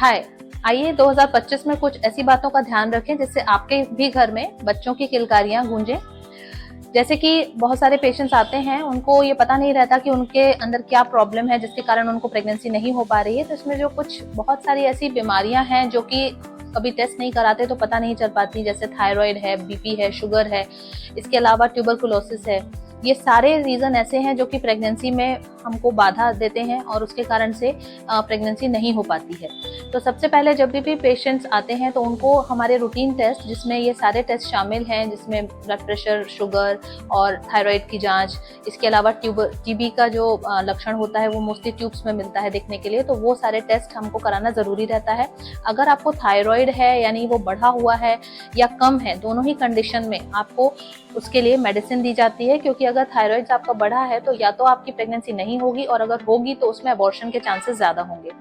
हाय, आइए 2025 में कुछ ऐसी बातों का ध्यान रखें जिससे आपके भी घर में बच्चों की किलकारियां गूंजें। जैसे कि बहुत सारे पेशेंट्स आते हैं, उनको ये पता नहीं रहता कि उनके अंदर क्या प्रॉब्लम है जिसके कारण उनको प्रेगनेंसी नहीं हो पा रही है। तो इसमें जो कुछ बहुत सारी ऐसी बीमारियां हैं जो कि कभी टेस्ट नहीं कराते तो पता नहीं चल पाती, जैसे थायराइड है, बीपी है, शुगर है, इसके अलावा ट्यूबरकुलोसिस है। ये सारे रीजन ऐसे हैं जो कि प्रेगनेंसी में हमको बाधा देते हैं और उसके कारण से प्रेगनेंसी नहीं हो पाती है। तो सबसे पहले जब भी पेशेंट्स आते हैं तो उनको हमारे रूटीन टेस्ट, जिसमें ये सारे टेस्ट शामिल हैं, जिसमें ब्लड प्रेशर, शुगर और थायराइड की जांच, इसके अलावा टीबी का जो लक्षण होता है वो मोस्टली ट्यूब्स में मिलता है देखने के लिए, तो वो सारे टेस्ट हमको कराना जरूरी रहता है। अगर आपको थायराइड है यानी वो बढ़ा हुआ है या कम है, दोनों ही कंडीशन में आपको उसके लिए मेडिसिन दी जाती है, क्योंकि अगर थायराइड आपका बढ़ा है तो या तो आपकी प्रेगनेंसी नहीं होगी और अगर होगी तो उसमें अबॉर्शन के चांसेस ज्यादा होंगे।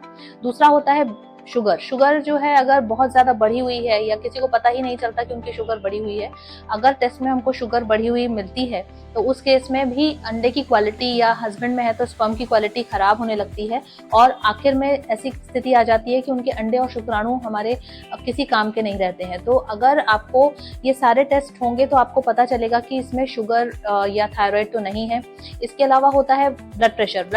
दूसरा होता है शुगर जो है, अगर बहुत ज्यादा बढ़ी हुई है या किसी को पता ही नहीं चलता कि उनकी शुगर बढ़ी हुई है, अगर टेस्ट में हमको शुगर बढ़ी हुई मिलती है तो उस केस में भी अंडे की क्वालिटी, या हस्बैंड में है तो स्पर्म की क्वालिटी खराब होने लगती है और आखिर में ऐसी स्थिति आ जाती है कि उनके अंडे और शुक्राणु हमारे किसी काम के नहीं रहते हैं। तो अगर आपको ये सारे टेस्ट होंगे तो आपको पता चलेगा कि इसमें शुगर या थायराइड तो नहीं है। इसके अलावा होता है ब्लड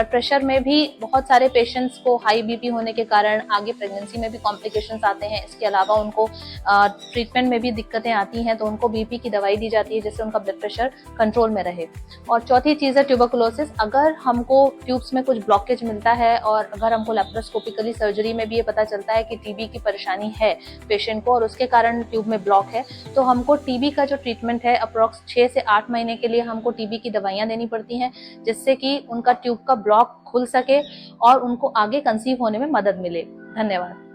प्रेशर में भी बहुत सारे पेशेंट्स को हाई बीपी होने के कारण आगे प्रेगनेंसी में भी कॉम्प्लिकेशंस आते हैं। इसके अलावा उनको ट्रीटमेंट में भी दिक्कतें आती हैं, तो उनको बीपी की दवाई दी जाती है जिससे उनका ब्लड प्रेशर कंट्रोल में रहे। और चौथी चीज है ट्यूबरकुलोसिस। अगर हमको ट्यूब्स में कुछ ब्लॉकेज मिलता है और अगर हमको लैप्रोस्कोपिकली सर्जरी में भी ये पता चलता है कि टीबी की परेशानी है पेशेंट को और उसके कारण ट्यूब में ब्लॉक है, तो हमको टीबी का जो ट्रीटमेंट है अप्रोक्स 6 से 8 महीने के लिए हमको टीबी की दवाइयां देनी पड़ती हैं, जिससे कि उनका ट्यूब का ब्लॉक खुल सके और उनको आगे कंसीव होने में मदद मिले। धन्यवाद।